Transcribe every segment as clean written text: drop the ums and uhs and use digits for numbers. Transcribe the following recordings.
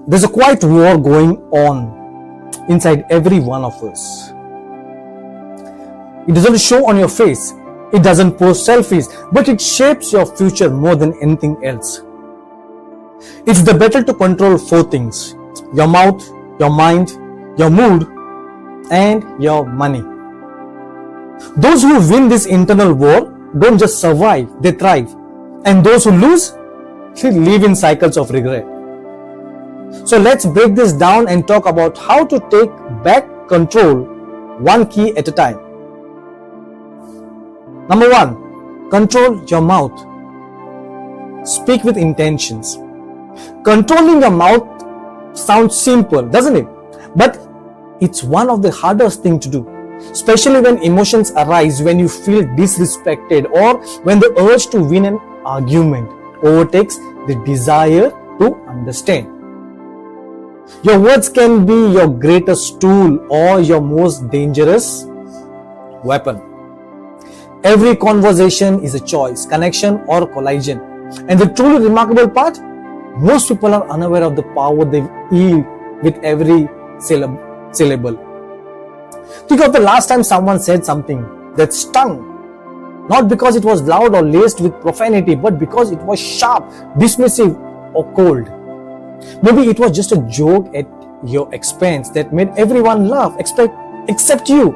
There's a quiet war going on inside every one of us. It doesn't show on your face, it doesn't post selfies, but it shapes your future more than anything else. It's the battle to control four things: your mouth, your mind, your mood, and your money. Those who win this internal war don't just survive, they thrive. And those who lose, they live in cycles of regret. So let's break this down and talk about how to take back control one key at a time. Number one, control your mouth. Speak with intentions. Controlling your mouth sounds simple, doesn't it? But it's one of the hardest things to do, especially when emotions arise, when you feel disrespected, or when the urge to win an argument overtakes the desire to understand. Your words can be your greatest tool or your most dangerous weapon. Every conversation is a choice, connection or collision. And the truly remarkable part, most people are unaware of the power they yield with every syllable. Think of the last time someone said something that stung. Not because it was loud or laced with profanity, but because it was sharp, dismissive or cold. Maybe it was just a joke at your expense that made everyone laugh except you.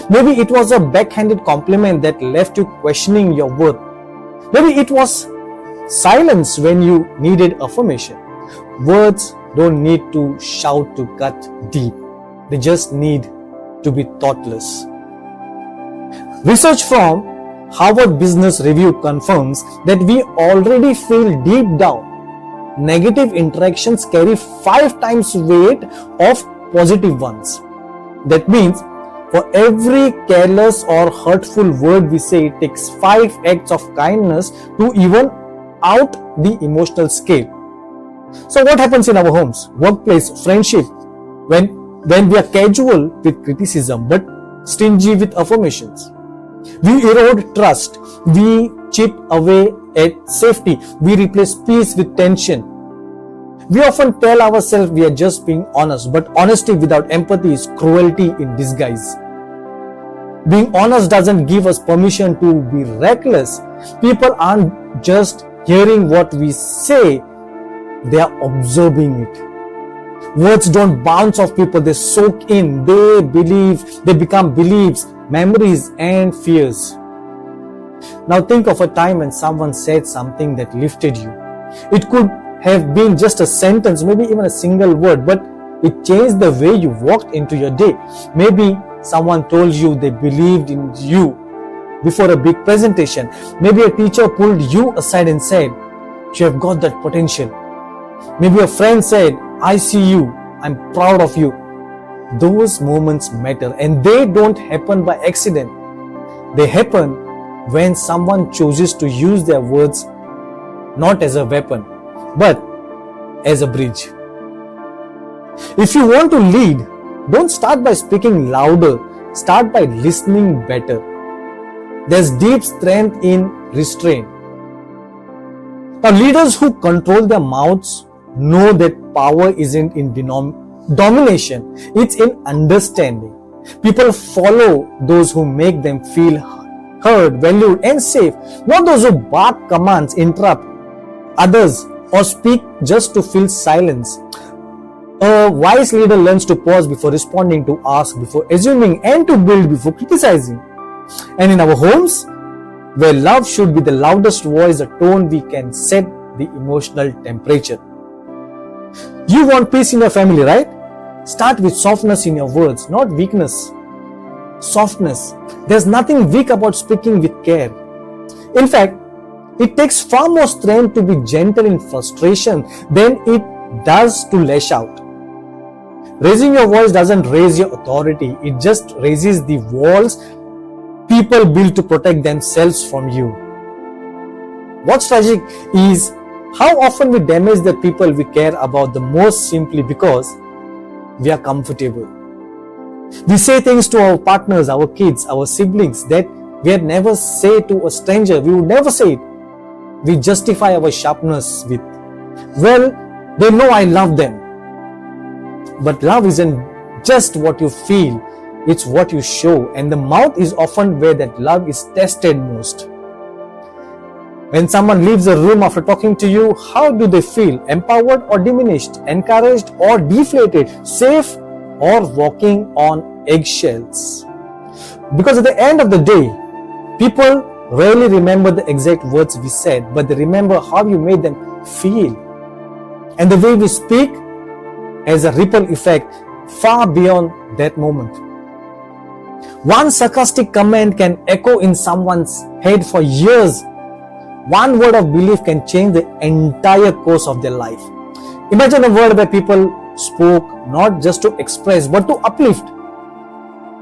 Maybe it was a backhanded compliment that left you questioning your worth. Maybe it was silence when you needed affirmation. Words don't need to shout to cut deep. They just need to be thoughtless. Research from Harvard Business Review confirms that we already feel deep down negative interactions carry 5 times weight of positive ones. That means for every careless or hurtful word we say, it takes 5 acts of kindness to even out the emotional scale. So what happens in our homes, workplace, friendship, when we are casual with criticism but stingy with affirmations? We erode trust, we chip away at safety, we replace peace with tension. We often tell ourselves we are just being honest, but honesty without empathy is cruelty in disguise. Being honest doesn't give us permission to be reckless. People aren't just hearing what we say, they are absorbing it. Words don't bounce off people, they soak in, they become beliefs, memories and fears. Now think of a time when someone said something that lifted you. It could have been just a sentence, maybe even a single word, but it changed the way you walked into your day. Maybe someone told you they believed in you before a big presentation. Maybe a teacher pulled you aside and said, "You have got that potential." Maybe a friend said, "I see you, I'm proud of you." Those moments matter, and they don't happen by accident. They happen when someone chooses to use their words not as a weapon, but as a bridge. If you want to lead, don't start by speaking louder, start by listening better. There's deep strength in restraint. Now, leaders who control their mouths know that power isn't in domination, it's in understanding. People follow those who make them feel heard, valued, and safe, not those who bark commands, interrupt others, or speak just to fill silence. A wise leader learns to pause before responding, to ask before assuming, and to build before criticizing. And in our homes, where love should be the loudest voice, a tone we can set the emotional temperature. You want peace in your family, right? Start with softness in your words, not weakness. Softness. There's nothing weak about speaking with care. In fact, it takes far more strength to be gentle in frustration than it does to lash out. Raising your voice doesn't raise your authority, it just raises the walls people build to protect themselves from you. What's tragic is how often we damage the people we care about the most simply because we are comfortable. We say things to our partners, our kids, our siblings that we had never say to a stranger. We would never say it. We justify our sharpness with, "Well, they know I love them." But love isn't just what you feel, it's what you show, and the mouth is often where that love is tested most. When someone leaves a room after talking to you, how do they feel? Empowered or diminished? Encouraged or deflated? Safe or walking on eggshells? Because at the end of the day, people rarely remember the exact words we said, but they remember how you made them feel. And the way we speak has a ripple effect far beyond that moment. One sarcastic comment can echo in someone's head for years. One word of belief can change the entire course of their life. Imagine a world where people spoke not just to express but to uplift,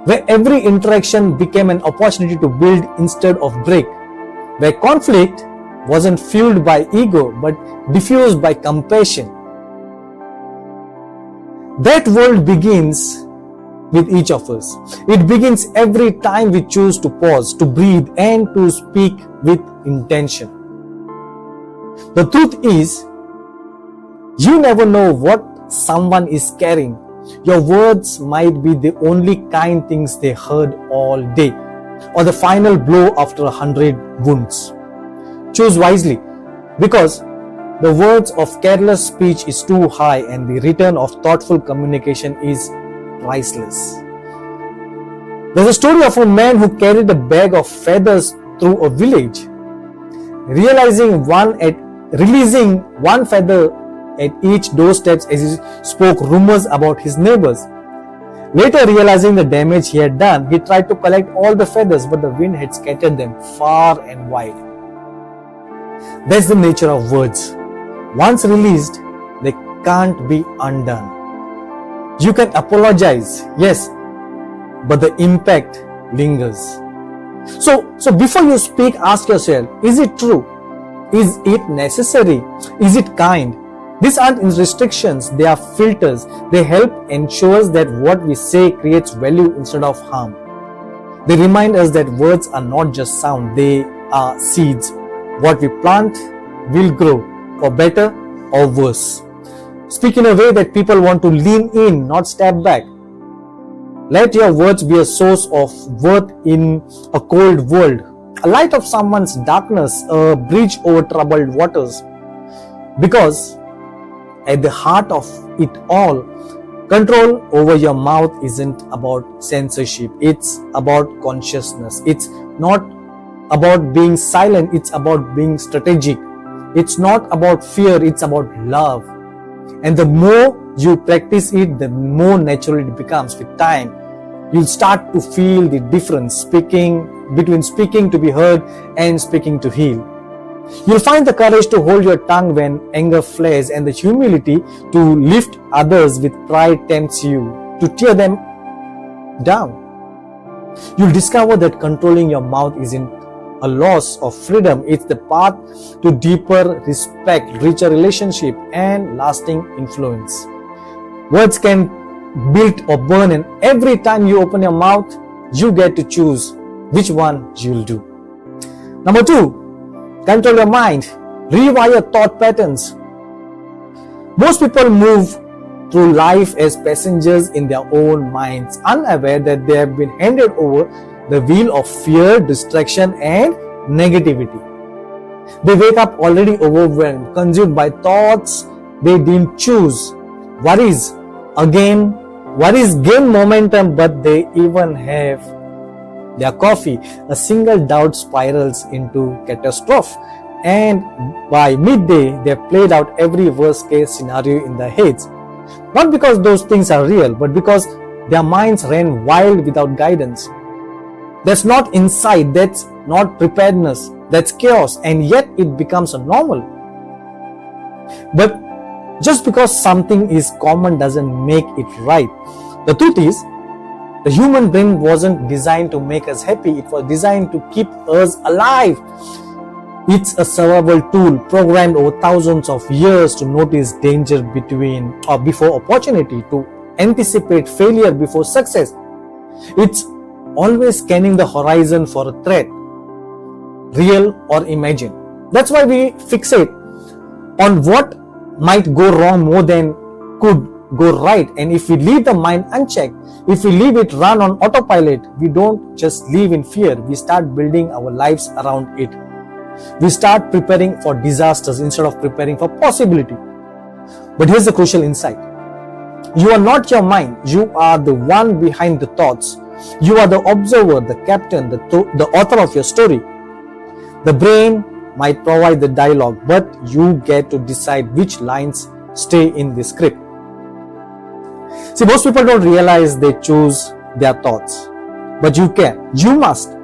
where every interaction became an opportunity to build instead of break, where conflict wasn't fueled by ego but diffused by compassion. That world begins with each of us. It begins every time we choose to pause, to breathe, and to speak with intention. The truth is, you never know what someone is carrying. Your words might be the only kind things they heard all day, or the final blow after 100 wounds. Choose wisely, because the words of careless speech is too high and the return of thoughtful communication is priceless. There's a story of a man who carried a bag of feathers through a village. Releasing one feather at each doorstep as he spoke rumors about his neighbors. Later, realizing the damage he had done, he tried to collect all the feathers, but the wind had scattered them far and wide. That's the nature of words. Once released, they can't be undone. You can apologize, yes, but the impact lingers. So before you speak, ask yourself, is it true? Is it necessary? Is it kind? These aren't restrictions, they are filters. They help ensure that what we say creates value instead of harm. They remind us that words are not just sound, they are seeds. What we plant will grow, for better or worse. Speak in a way that people want to lean in, not step back. Let your words be a source of worth in a cold world, a light of someone's darkness, a bridge over troubled waters. Because at the heart of it all, control over your mouth isn't about censorship, it's about consciousness. It's not about being silent, it's about being strategic. It's not about fear, it's about love. And the more you practice it, the more natural it becomes. With time, you'll start to feel the difference between speaking to be heard and speaking to heal. You'll find the courage to hold your tongue when anger flares, and the humility to lift others with pride tempts you to tear them down. You'll discover that controlling your mouth isn't a loss of freedom, it's the path to deeper respect, richer relationship, and lasting influence. Words can build or burn, and every time you open your mouth, you get to choose which one you'll do. Number 2, control your mind. Rewire thought patterns. Most people move through life as passengers in their own minds, unaware that they have been handed over the wheel of fear, distraction, and negativity. They wake up already overwhelmed, consumed by thoughts they didn't choose. Worries gain momentum, but they even have their coffee. A single doubt spirals into catastrophe, and by midday they've played out every worst case scenario in their heads. Not because those things are real, but because their minds ran wild without guidance. That's not insight, that's not preparedness, that's chaos, and yet it becomes a normal. But just because something is common doesn't make it right. The truth is, the human brain wasn't designed to make us happy, it was designed to keep us alive. It's a survival tool programmed over thousands of years to notice danger before opportunity, to anticipate failure before success. It's always scanning the horizon for a threat, real or imagined. That's why we fixate on what might go wrong more than go right. And if we leave the mind unchecked, if we leave it run on autopilot, we don't just live in fear, we start building our lives around it. We start preparing for disasters instead of preparing for possibility. But here's the crucial insight. You are not your mind. You are the one behind the thoughts. You are the observer, the captain, the author of your story. The brain might provide the dialogue, but you get to decide which lines stay in the script. See, most people don't realize they choose their thoughts, but you can. You must.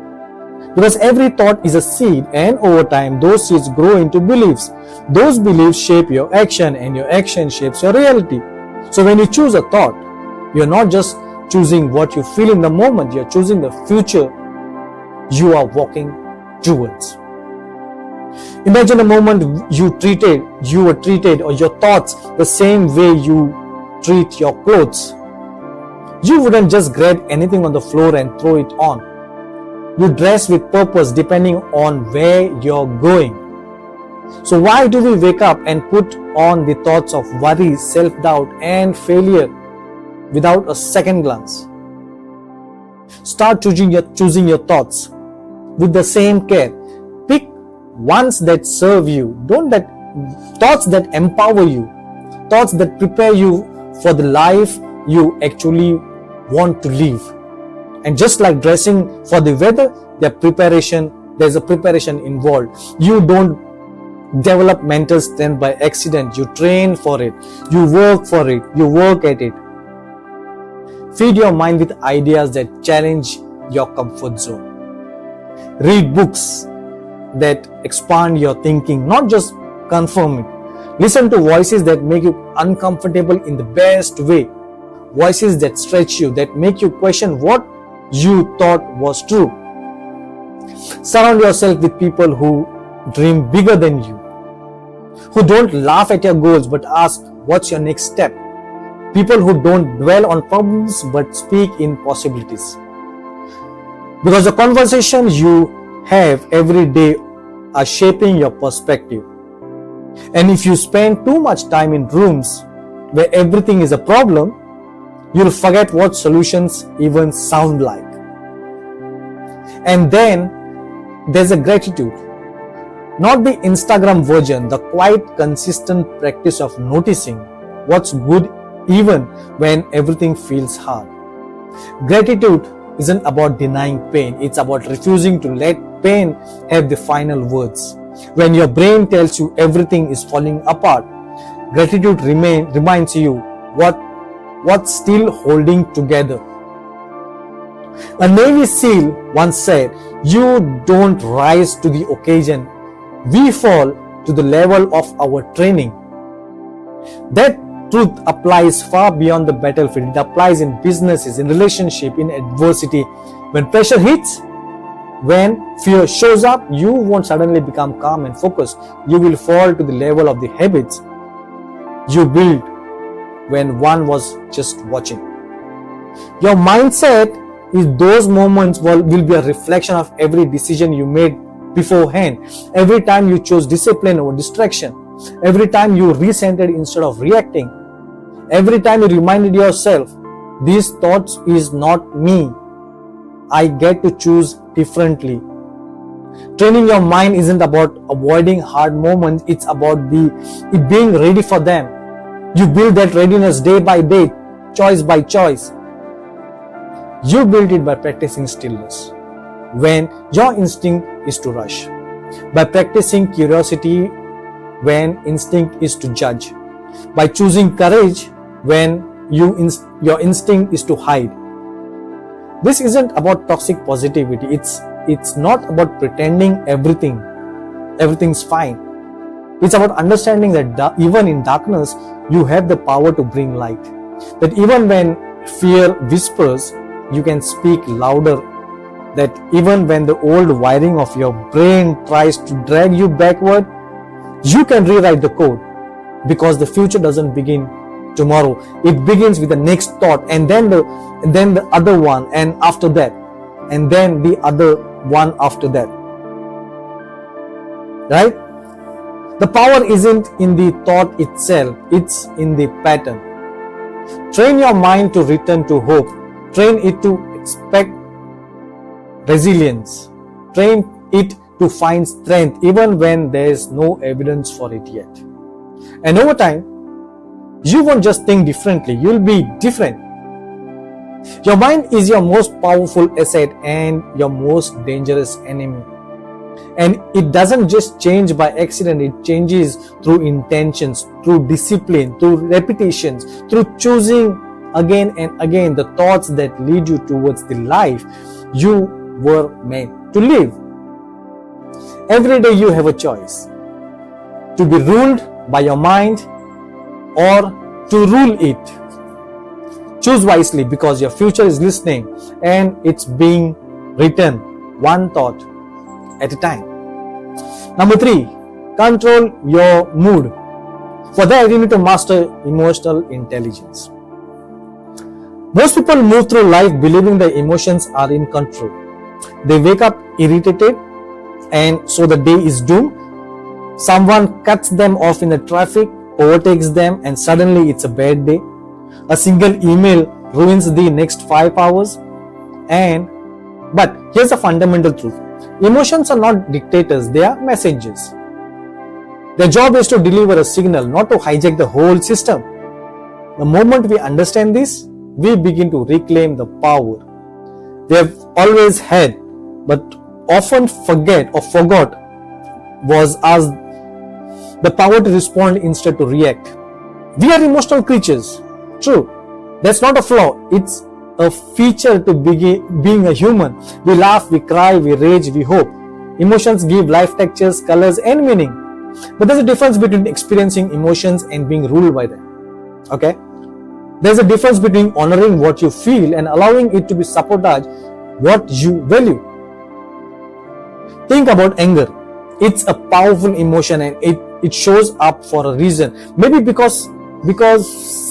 Because every thought is a seed, and over time, those seeds grow into beliefs. Those beliefs shape your action, and your action shapes your reality. So when you choose a thought, you're not just choosing what you feel in the moment, you're choosing the future you are walking towards. Imagine a moment you were treated or your thoughts the same way you treat your clothes. You wouldn't just grab anything on the floor and throw it on. You dress with purpose depending on where you're going. So why do we wake up and put on the thoughts of worry, self-doubt and failure without a second glance? Start choosing your thoughts with the same care. Pick ones that serve you, thoughts that empower you, thoughts that prepare you for the life you actually want to live. And just like dressing for the weather, there's a preparation involved. You don't develop mental strength by accident. You train for it. You work for it. You work at it. Feed your mind with ideas that challenge your comfort zone. Read books that expand your thinking, not just confirm it. Listen to voices that make you uncomfortable in the best way. Voices that stretch you, that make you question what you thought was true. Surround yourself with people who dream bigger than you, who don't laugh at your goals but ask, what's your next step? People who don't dwell on problems but speak in possibilities. Because the conversations you have every day are shaping your perspective. And if you spend too much time in rooms where everything is a problem, you'll forget what solutions even sound like. And then there's a gratitude. Not the Instagram version, the quiet, consistent practice of noticing what's good even when everything feels hard. Gratitude isn't about denying pain, it's about refusing to let pain have the final words. When your brain tells you everything is falling apart, gratitude reminds you what's still holding together. A Navy SEAL once said, "You don't rise to the occasion, we fall to the level of our training." That truth applies far beyond the battlefield. It applies in businesses, in relationship, in adversity. When pressure hits, when fear shows up, you won't suddenly become calm and focused. You will fall to the level of the habits you built when one was just watching. Your mindset is those moments will be a reflection of every decision you made beforehand. Every time you chose discipline over distraction. Every time you recentered instead of reacting. Every time you reminded yourself, these thoughts is not me. I get to choose differently. Training your mind isn't about avoiding hard moments, it's about it being ready for them. You build that readiness day by day, choice by choice. You build it by practicing stillness when your instinct is to rush, by practicing curiosity when instinct is to judge, by choosing courage when your instinct is to hide. This isn't about toxic positivity. It's not about pretending everything's fine. It's about understanding that even in darkness, you have the power to bring light. That even when fear whispers, you can speak louder. That even when the old wiring of your brain tries to drag you backward, you can rewrite the code, because the future doesn't begin tomorrow. It begins with the next thought, and then the other one, and after that, and then the other one after that. Right? The power isn't in the thought itself, it's in the pattern. Train your mind to return to hope. Train it to expect resilience. Train it to find strength even when there is no evidence for it yet. And over time, you won't just think differently, you'll be different. Your mind is your most powerful asset and your most dangerous enemy. And it doesn't just change by accident, it changes through intentions, through discipline, through repetitions, through choosing again and again the thoughts that lead you towards the life you were meant to live. Every day you have a choice to be ruled by your mind or to rule it. Choose wisely because your future is listening and it's being written one thought at a time. Number 3, control your mood. For that, you need to master emotional intelligence. Most people move through life believing their emotions are in control. They wake up irritated and so the day is doomed. Someone cuts them off in the traffic, overtakes them, and suddenly it's a bad day. A single email ruins the next 5 hours. But here's the fundamental truth. Emotions are not dictators, they are messengers. Their job is to deliver a signal, not to hijack the whole system. The moment we understand this, we begin to reclaim the power we have always had, but often forgot was us, the power to respond instead to react. We are emotional creatures. True. That's not a flaw. It's a feature to being a human. We laugh, we cry, we rage, we hope. Emotions give life textures, colors, and meaning. But there's a difference between experiencing emotions and being ruled by them. Okay? There's a difference between honoring what you feel and allowing it to be sabotage what you value. Think about anger. It's a powerful emotion and it shows up for a reason. Maybe because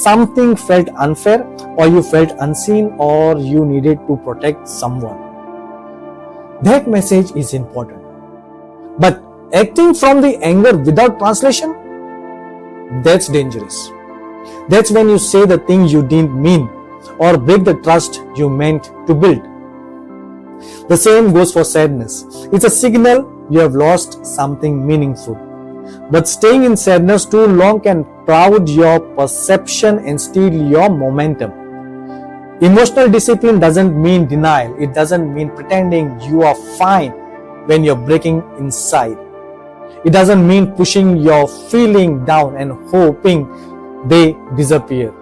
something felt unfair, or you felt unseen, or you needed to protect someone. That message is important. But acting from the anger without translation, that's dangerous. That's when you say the thing you didn't mean or break the trust you meant to build. The same goes for sadness. It's a signal you have lost something meaningful. But staying in sadness too long can cloud your perception and steal your momentum. Emotional discipline doesn't mean denial. It doesn't mean pretending you are fine when you're breaking inside. It doesn't mean pushing your feeling down and hoping they disappear.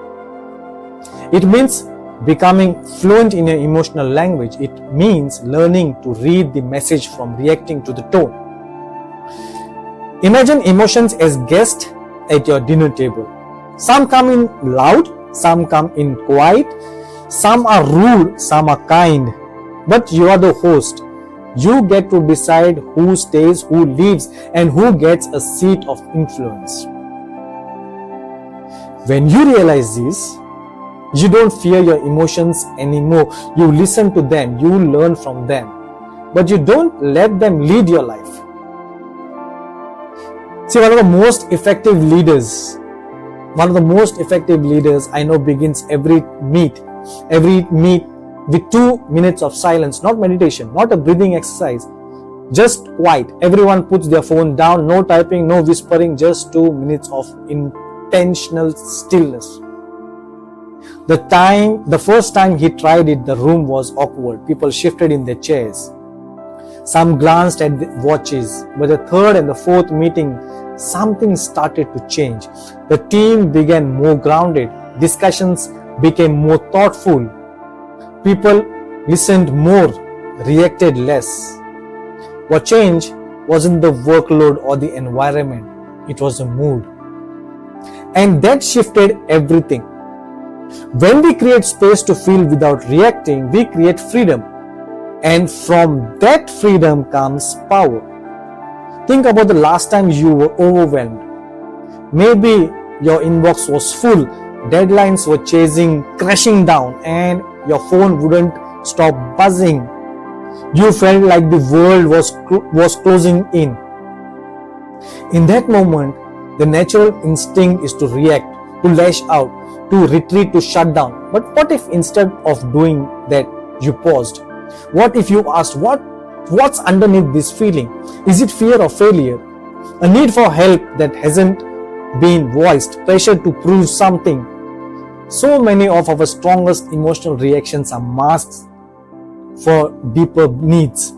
It means becoming fluent in your emotional language. It means learning to read the message from reacting to the tone. Imagine emotions as guests at your dinner table. Some come in loud, some come in quiet, some are rude, some are kind. But you are the host. You get to decide who stays, who leaves, and who gets a seat of influence. When you realize this, you don't fear your emotions anymore. You listen to them, you learn from them, but you don't let them lead your life. See, one of the most effective leaders I know begins every meet with 2 minutes of silence, not meditation, not a breathing exercise, just quiet. Everyone puts their phone down, no typing, no whispering, just 2 minutes of intentional stillness. The first time he tried it, the room was awkward. People shifted in their chairs. Some glanced at the watches. By the third and the fourth meeting, something started to change. The team began more grounded. Discussions became more thoughtful. People listened more, reacted less. What changed wasn't the workload or the environment. It was the mood. And that shifted everything. When we create space to feel without reacting, we create freedom. And from that freedom comes power. Think about the last time you were overwhelmed. Maybe your inbox was full, deadlines were crashing down, and your phone wouldn't stop buzzing. You felt like the world was closing in. In that moment, the natural instinct is to react, to lash out, to retreat, to shut down. But what if instead of doing that, you paused? What if you asked, what's underneath this feeling? Is it fear of failure? A need for help that hasn't been voiced? Pressure to prove something? So many of our strongest emotional reactions are masks for deeper needs.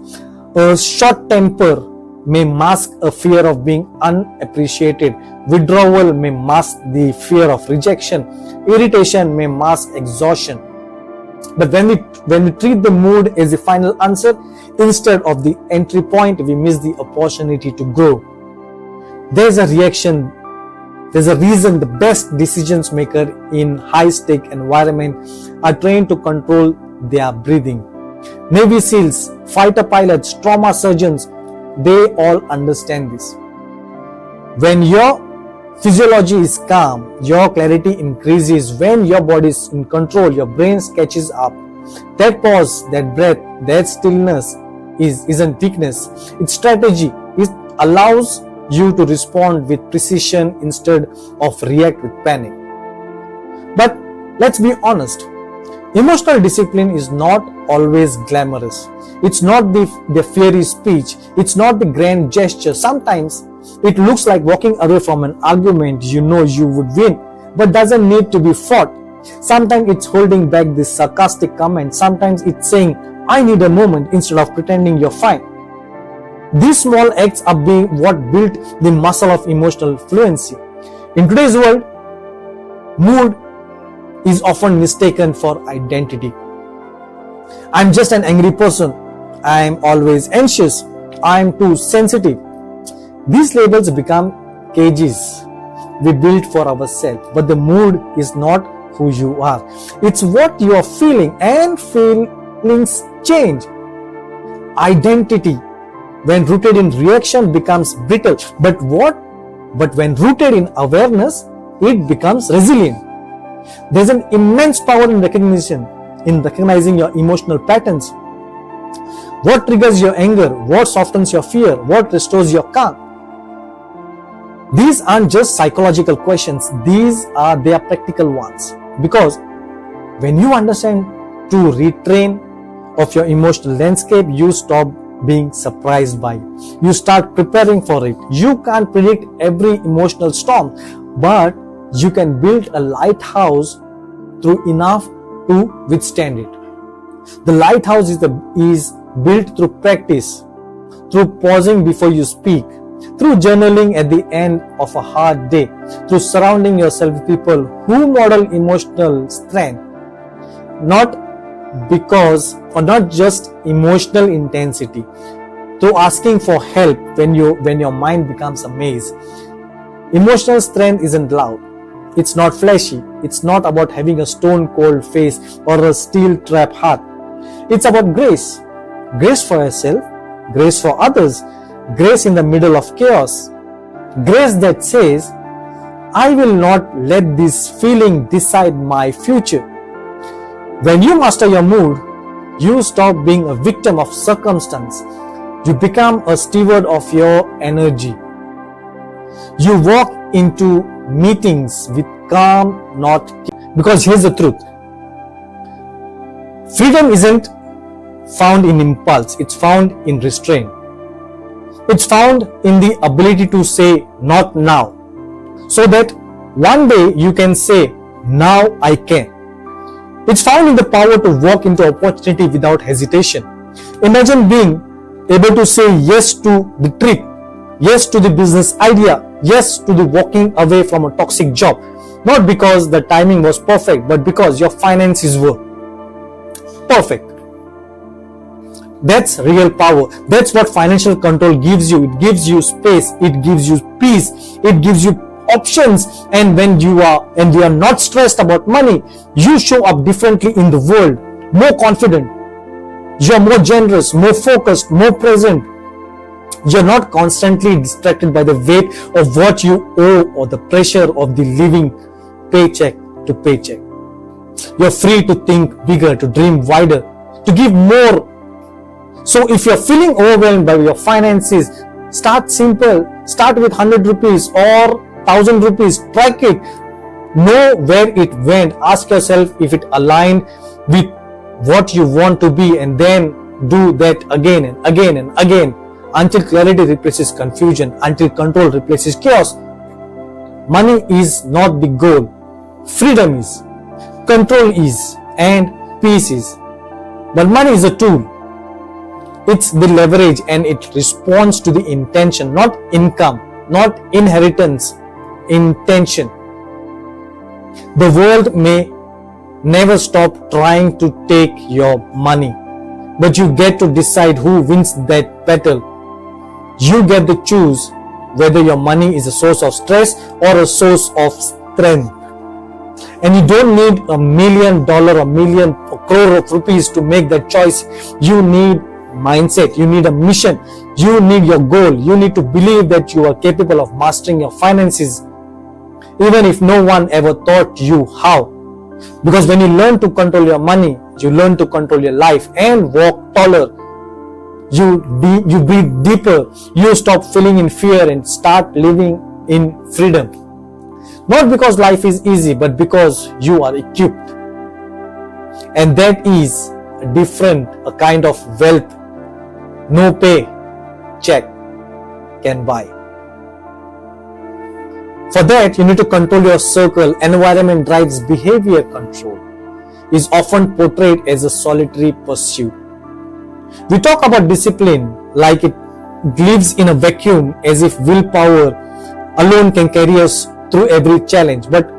A short temper may mask a fear of being unappreciated. Withdrawal may mask the fear of rejection. Irritation may mask exhaustion. But when we treat the mood as the final answer instead of the entry point, we miss the opportunity to grow. There's a reaction. There's a reason the best decisions maker in high-stake environment are trained to control their breathing. Navy SEALs, fighter pilots, trauma surgeons, they all understand this. When your physiology is calm, your clarity increases. When your body is in control, your brain catches up. That pause, that breath, that stillness isn't weakness. It's strategy. It allows you to respond with precision instead of react with panic. But let's be honest. Emotional discipline is not always glamorous. It's not the fairy speech. It's not the grand gesture. Sometimes it looks like walking away from an argument you know you would win, but doesn't need to be fought. Sometimes it's holding back this sarcastic comment. Sometimes it's saying, I need a moment instead of pretending you're fine. These small acts are being what built the muscle of emotional fluency. In today's world, mood is often mistaken for identity. I'm just an angry person. I'm always anxious. I'm too sensitive. These labels become cages we build for ourselves. But the mood is not who you are. It's what you are feeling, and feelings change. Identity, when rooted in reaction, becomes brittle. But when rooted in awareness, it becomes resilient. There's an immense power in recognizing your emotional patterns. What triggers your anger? What softens your fear? What restores your calm? These aren't just psychological questions. They are practical ones. Because when you understand to retrain of your emotional landscape, you stop being surprised by it. You start preparing for it. You can't predict every emotional storm, but you can build a lighthouse through enough to withstand it. The lighthouse is built through practice, through pausing before you speak, through journaling at the end of a hard day, through surrounding yourself with people who model emotional strength, not just emotional intensity, through asking for help when your mind becomes a maze. Emotional strength isn't loud. It's not flashy. It's not about having a stone cold face or a steel trap heart. It's about grace. Grace for yourself, grace for others, grace in the middle of chaos. Grace that says, I will not let this feeling decide my future. When you master your mood, you stop being a victim of circumstance. You become a steward of your energy. You walk into meetings with calm, not because here's the truth. Freedom isn't found in impulse, it's found in restraint. It's found in the ability to say not now, so that one day you can say now I can. It's found in the power to walk into opportunity without hesitation. Imagine being able to say yes to the trip, yes to the business idea, yes to the walking away from a toxic job, not because the timing was perfect, but because your finances were perfect. That's real power. That's what financial control gives you. It gives you space, it gives you peace, it gives you options. And when you are not stressed about money, you show up differently in the world, more confident. You're more generous, more focused, more present. You're not constantly distracted by the weight of what you owe or the pressure of the living paycheck to paycheck. You're free to think bigger, to dream wider, to give more. So if you're feeling overwhelmed by your finances, start simple. Start with 100 rupees or 1000 rupees. Track it. Know where it went. Ask yourself if it aligned with what you want to be, and then do that again and again and again until clarity replaces confusion, until control replaces chaos. Money is not the goal. Freedom is. Control is. And peace is. But money is a tool. It's the leverage, and it responds to the intention, not income, not inheritance, intention. The world may never stop trying to take your money, but you get to decide who wins that battle. You get to choose whether your money is a source of stress or a source of strength. And you don't need $1 million or million or crore of rupees to make that choice. You need mindset. You need a mission. You need your goal. You need to believe that you are capable of mastering your finances, even if no one ever taught you how. Because when you learn to control your money, you learn to control your life and walk taller. You breathe deeper. You stop feeling in fear and start living in freedom. Not because life is easy, but because you are equipped. And that is a kind of wealth no pay check can buy. For that, you need to control your circle. Environment drives behavior. Control is often portrayed as a solitary pursuit. We talk about discipline like it lives in a vacuum, as if willpower alone can carry us through every challenge. But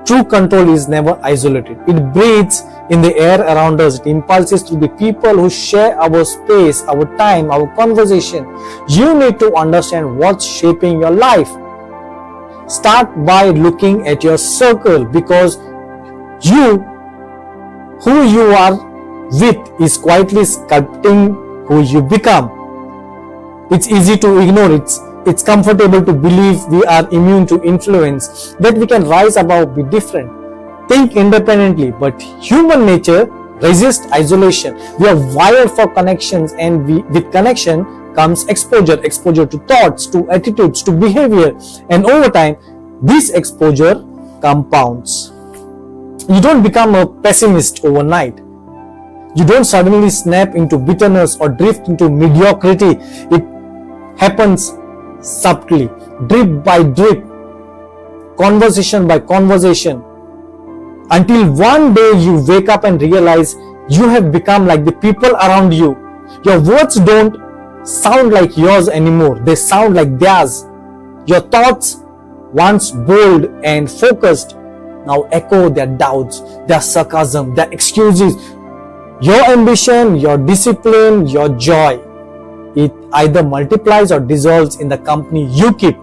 true control is never isolated. It breathes in the air around us. It impulses through the people who share our space, our time, our conversation. You need to understand what's shaping your life. Start by looking at your circle, because who you are with is quietly sculpting who you become. It's easy to ignore. It's comfortable to believe we are immune to influence, that we can rise above, be different, think independently. But human nature resists isolation. We are wired for connections, and with connection comes exposure to thoughts, to attitudes, to behavior, and over time this exposure compounds. You don't become a pessimist overnight. You don't suddenly snap into bitterness or drift into mediocrity. It happens subtly, drip by drip, conversation by conversation, until one day you wake up and realize you have become like the people around you. Your words don't sound like yours anymore. They sound like theirs. Your thoughts, once bold and focused, now echo their doubts, their sarcasm, their excuses. Your ambition, your discipline, your joy, it either multiplies or dissolves in the company you keep.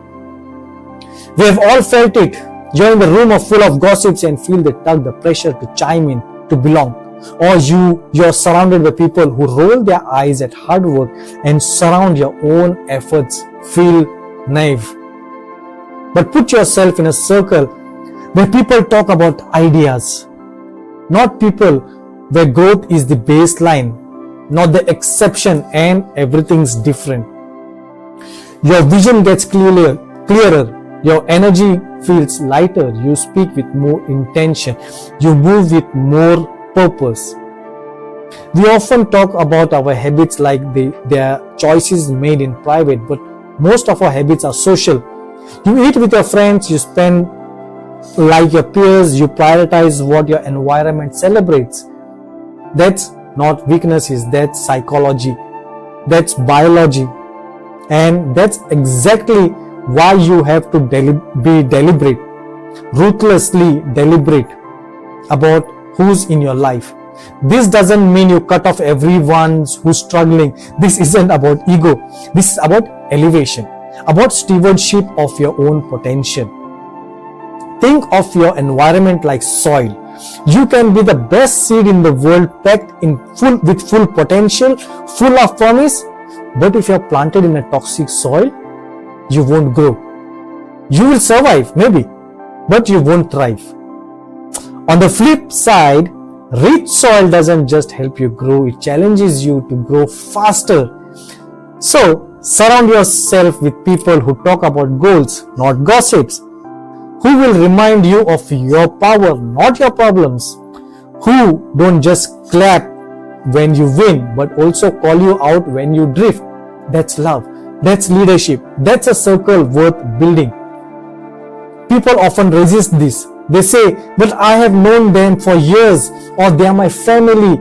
We have all felt it. You're in the room full of gossips and feel the tug, the pressure to chime in, to belong. Or you're surrounded by people who roll their eyes at hard work and surround your own efforts, feel naive. But put yourself in a circle where people talk about ideas, not people where growth is the baseline, not the exception, and everything's different. Your vision gets clearer, your energy feels lighter, you speak with more intention, you move with more purpose. We often talk about our habits like they are choices made in private, but most of our habits are social. You eat with your friends, you spend like your peers, you prioritize what your environment celebrates. That's not weaknesses, that's psychology, that's biology, and that's exactly why you have to be deliberate, ruthlessly deliberate about who's in your life. This doesn't mean you cut off everyone who's struggling. This isn't about ego. This is about elevation, about stewardship of your own potential. Think of your environment like soil. You can be the best seed in the world, packed with full potential, full of promise, but if you're planted in a toxic soil, you won't grow. You will survive maybe, but you won't thrive. On the flip side, rich soil doesn't just help you grow, it challenges you to grow faster. So surround yourself with people who talk about goals, not gossips. who will remind you of your power, not your problems, who don't just clap when you win, but also call you out when you drift. That's love. That's leadership. That's a circle worth building. People often resist this. They say, but I have known them for years, or they are my family.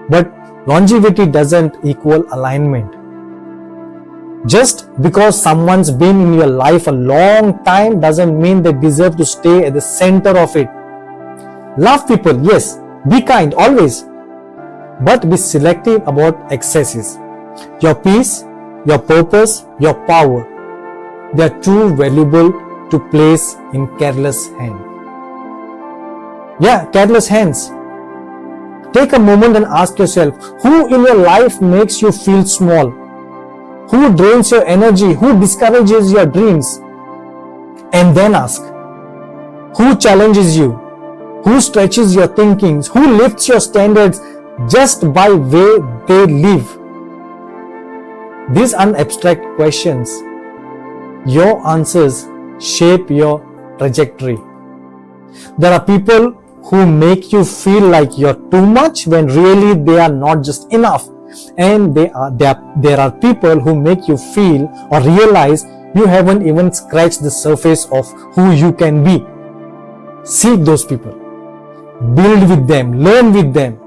But longevity doesn't equal alignment. Just because someone's been in your life a long time doesn't mean they deserve to stay at the center of it. Love people, yes. Be kind, always. But be selective about excesses. Your peace, your purpose, your power, they are too valuable to place in careless hands. Yeah, careless hands. Take a moment and ask yourself, who in your life makes you feel small? Who drains your energy? Who discourages your dreams? And then ask, who challenges you? Who stretches your thinkings? Who lifts your standards just by way they live? These unabstract questions, your answers shape your trajectory. There are people who make you feel like you're too much when really they are not just enough. And there are people who make you feel or realize you haven't even scratched the surface of who you can be. Seek those people. Build with them. Learn with them.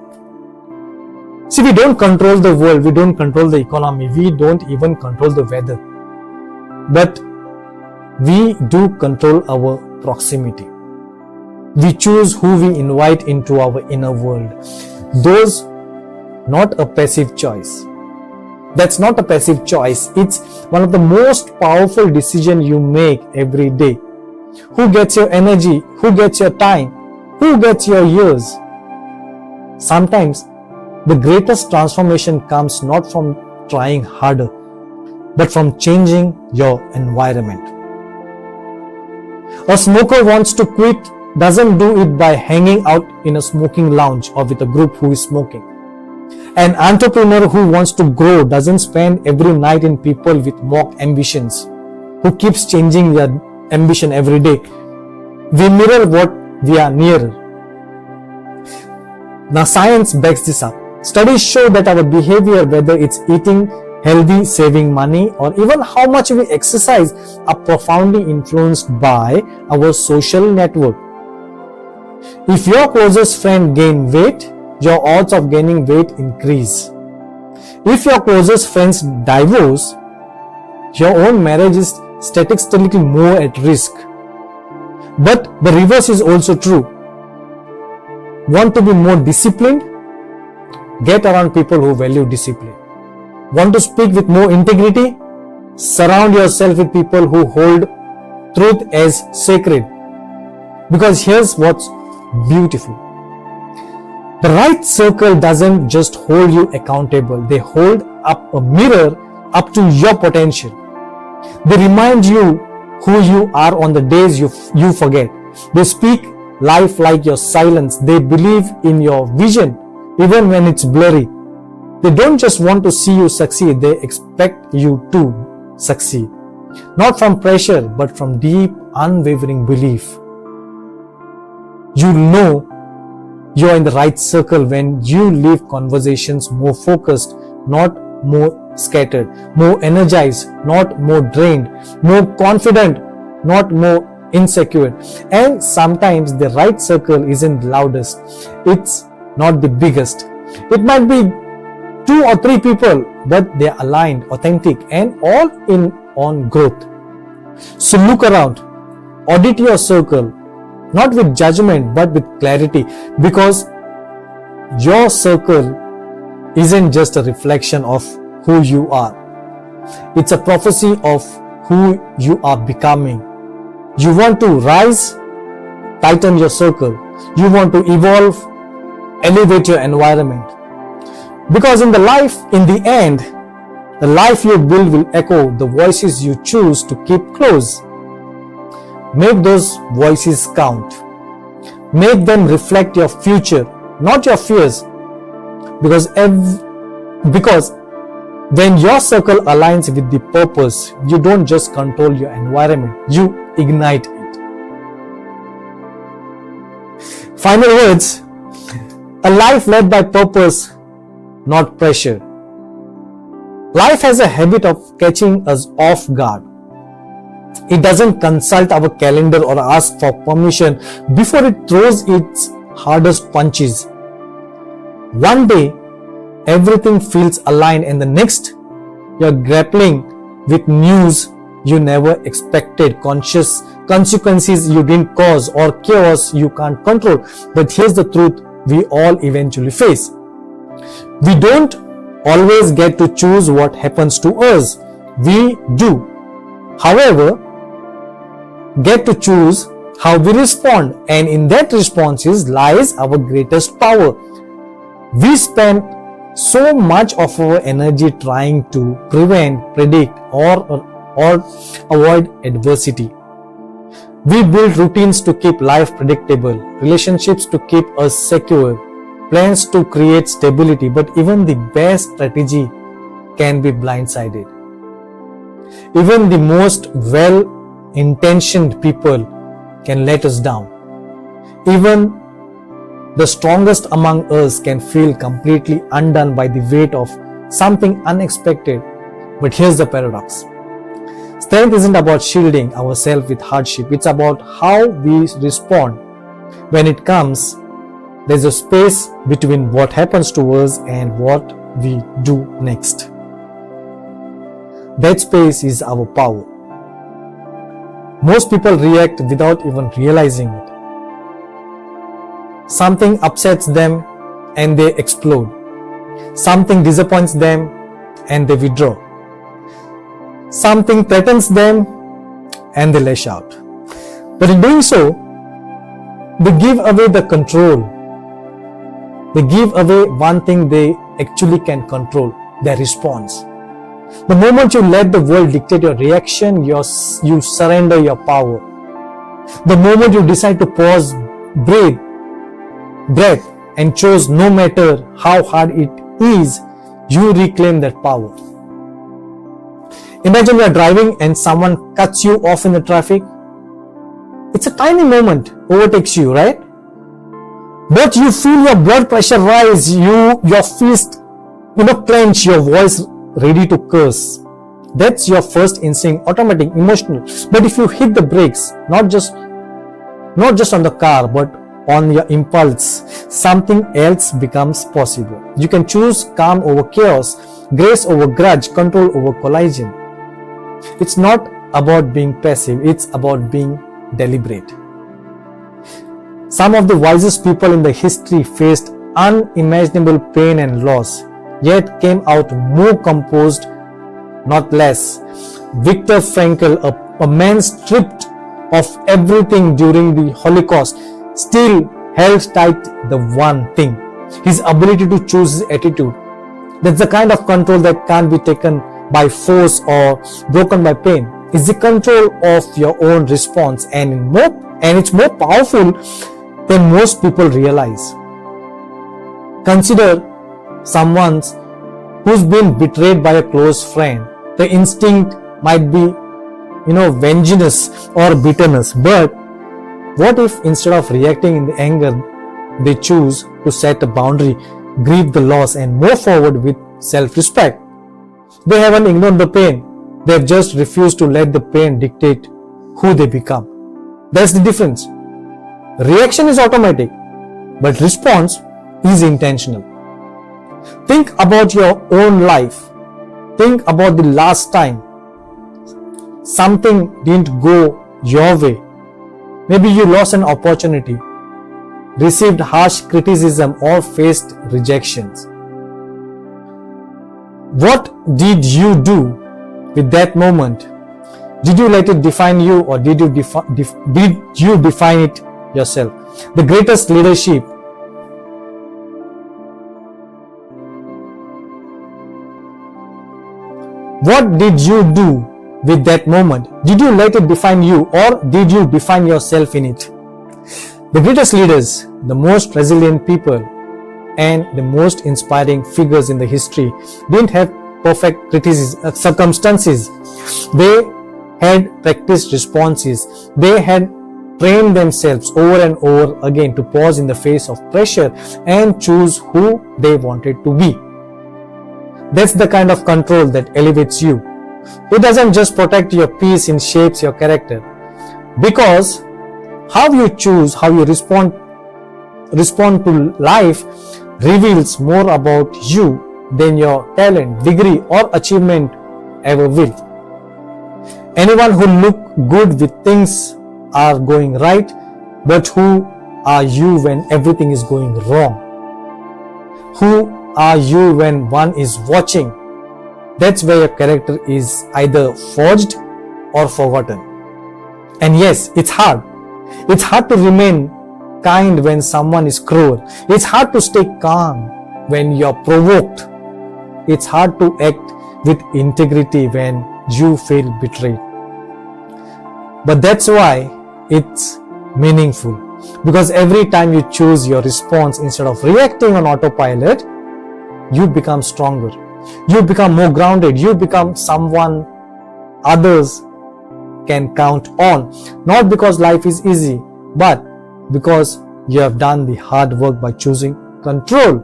See, we don't control the world. We don't control the economy. We don't even control the weather. But we do control our proximity. We choose who we invite into our inner world. Those not a passive choice. That's not a passive choice. It's one of the most powerful decisions you make every day. Who gets your energy? Who gets your time? Who gets your years? Sometimes the greatest transformation comes not from trying harder, but from changing your environment. A smoker wants to quit doesn't do it by hanging out in a smoking lounge or with a group who is smoking. An entrepreneur who wants to grow doesn't spend every night in people with mock ambitions, who keeps changing their ambition every day. We mirror what we are nearer. Now science backs this up. Studies show that our behavior, whether it's eating healthy, saving money, or even how much we exercise, are profoundly influenced by our social network. If your closest friend gain weight, your odds of gaining weight increase. If your closest friends divorce, your own marriage is statistically more at risk. But the reverse is also true. Want to be more disciplined? Get around people who value discipline. Want to speak with more integrity? Surround yourself with people who hold truth as sacred. Because here's what's beautiful. The right circle doesn't just hold you accountable. They hold up a mirror up to your potential. They remind you who you are on the days you forget. They speak life like your silence. They believe in your vision even when it's blurry. They don't just want to see you succeed. They expect you to succeed. Not from pressure, but from deep, unwavering belief. You know you're in the right circle when you leave conversations more focused, not more scattered, more energized, not more drained, more confident, not more insecure. And sometimes the right circle isn't the loudest. It's not the biggest. It might be 2 or 3 people, but they're aligned, authentic, and all in on growth. So look around, audit your circle, not with judgment, but with clarity, because your circle isn't just a reflection of who you are. It's a prophecy of who you are becoming. You want to rise? Tighten your circle. You want to evolve? Elevate your environment. Because in the end, the life you build will echo the voices you choose to keep close. Make those voices count. Make them reflect your future, not your fears. Because when your circle aligns with the purpose, you don't just control your environment, you ignite it. Final words: a life led by purpose, not pressure. Life has a habit of catching us off guard. It doesn't consult our calendar or ask for permission before it throws its hardest punches. One day, everything feels aligned, and the next, you're grappling with news you never expected, conscious consequences you didn't cause, or chaos you can't control. But here's the truth we all eventually face. We don't always get to choose what happens to us. We do, however, get to choose how we respond, and in that responses lies our greatest power. We spend so much of our energy trying to prevent, predict, or avoid adversity. We build routines to keep life predictable, relationships to keep us secure, plans to create stability, but even the best strategy can be blindsided. Even the most well-intentioned people can let us down. Even the strongest among us can feel completely undone by the weight of something unexpected. But here's the paradox. Strength isn't about shielding ourselves with hardship. It's about how we respond. When it comes, there's a space between what happens to us and what we do next. That space is our power. Most people react without even realizing it. Something upsets them and they explode. Something disappoints them and they withdraw. Something threatens them and they lash out. But in doing so, they give away the control. They give away one thing they actually can control: their response. The moment you let the world dictate your reaction, you surrender your power. The moment you decide to pause, breath, and choose no matter how hard it is, you reclaim that power. Imagine you are driving and someone cuts you off in the traffic. It's a tiny moment, overtakes you, right? But you feel your blood pressure rise, your fist, clench, your voice ready to curse. That's your first instinct, automatic, emotional. But if you hit the brakes, not just on the car, but on your impulse, something else becomes possible. You can choose calm over chaos, grace over grudge, control over collision. It's not about being passive, it's about being deliberate. Some of the wisest people in the history faced unimaginable pain and loss, yet came out more composed, not less. Viktor Frankl, a man stripped of everything during the Holocaust, still held tight the one thing: his ability to choose his attitude. That's the kind of control that can't be taken by force or broken by pain. It's the control of your own response, and it's more powerful than most people realize. Consider someone who's been betrayed by a close friend. The instinct might be, vengeance or bitterness. But what if instead of reacting in the anger, they choose to set a boundary, grieve the loss, and move forward with self-respect? They haven't ignored the pain. They've just refused to let the pain dictate who they become. That's the difference. Reaction is automatic, but response is intentional. Think about your own life. Think about the last time something didn't go your way. Maybe you lost an opportunity, received harsh criticism, or faced rejections. What did you do with that moment? Did you let it define you, or did you define it yourself? The greatest leadership What did you do with that moment? Did you let it define you, or did you define yourself in it? The greatest leaders, the most resilient people, and the most inspiring figures in the history didn't have perfect circumstances. They had practiced responses. They had train themselves over and over again to pause in the face of pressure and choose who they wanted to be. That's the kind of control that elevates you. It doesn't just protect your peace, it shapes your character. Because how you choose, how you respond to life reveals more about you than your talent, degree or achievement ever will. Anyone who look good with things are going right, but who are you when everything is going wrong? Who are you when one is watching? That's where your character is either forged or forgotten. And yes, it's hard. It's hard to remain kind when someone is cruel. It's hard to stay calm when you're provoked. It's hard to act with integrity when you feel betrayed. But that's why it's meaningful. Because every time you choose your response instead of reacting on autopilot, you become stronger. You become more grounded. You become someone others can count on. Not because life is easy, but because you have done the hard work by choosing control.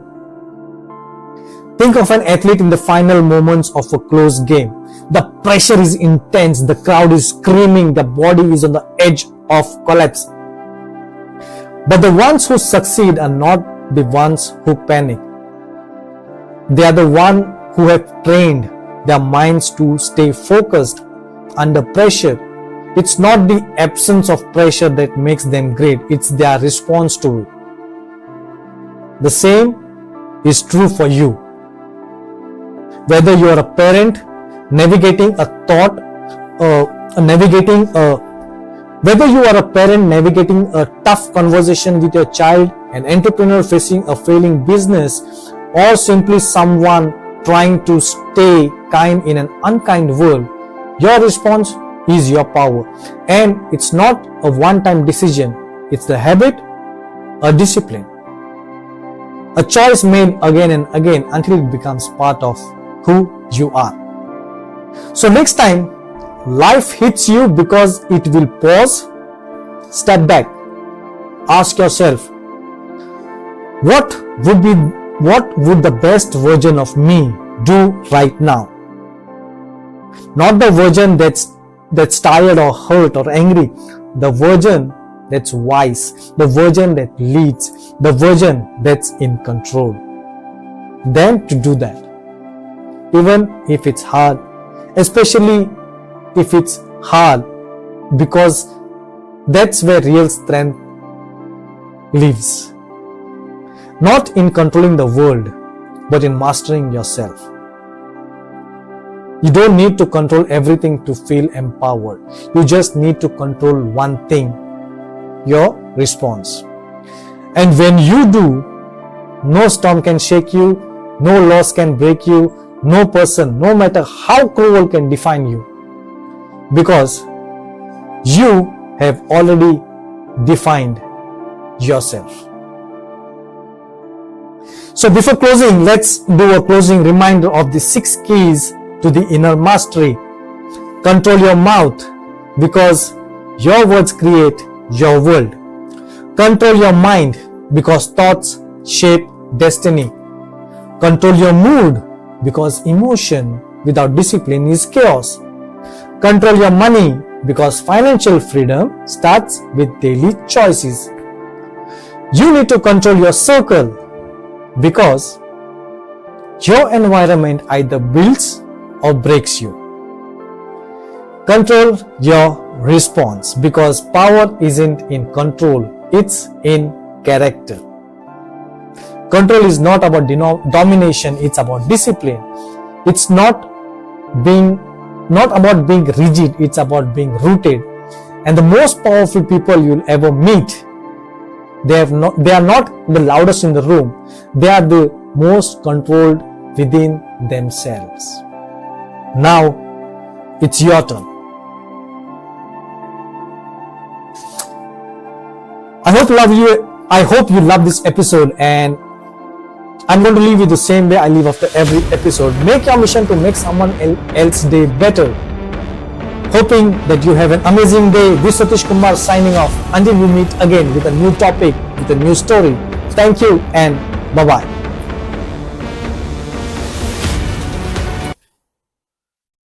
Think of an athlete in the final moments of a close game. The pressure is intense, the crowd is screaming, the body is on the edge of collapse. But the ones who succeed are not the ones who panic. They are the ones who have trained their minds to stay focused under pressure. It's not the absence of pressure that makes them great, it's their response to it. The same is true for you. Whether you are a parent navigating a thought, whether you are a parent navigating a tough conversation with your child, an entrepreneur facing a failing business, or simply someone trying to stay kind in an unkind world, your response is your power. And it's not a one-time decision, it's the habit, a discipline, a choice made again and again until it becomes part of who you are. So next time life hits you because it will pause, step back, ask yourself, what would the best version of me do right now? Not the version that's tired or hurt or angry, the version that's wise, the version that leads, the version that's in control. Then to do that, even if it's hard, especially if it's hard, because that's where real strength lives. Not in controlling the world, but in mastering yourself. You don't need to control everything to feel empowered. You just need to control one thing, your response. And when you do, no storm can shake you, no loss can break you, no person, no matter how cruel, can define you. Because you have already defined yourself. So before closing, let's do a closing reminder of the 6 keys to the inner mastery. Control your mouth, because your words create your world. Control your mind, because thoughts shape destiny. Control your mood, because emotion without discipline is chaos. Control your money, because financial freedom starts with daily choices. You need to control your circle, because your environment either builds or breaks you. Control your response, because power isn't in control, it's in character. Control is not about domination, it's about discipline. It's not about being rigid, it's about being rooted. And the most powerful people you'll ever meet, they are not the loudest in the room, they are the most controlled within themselves. Now it's your turn. I hope you love this episode, and I'm going to leave you the same way I leave after every episode. Make your mission to make someone else's day better. Hoping that you have an amazing day. This is Satish Kumar signing off. Until we meet again with a new topic, with a new story. Thank you and bye-bye.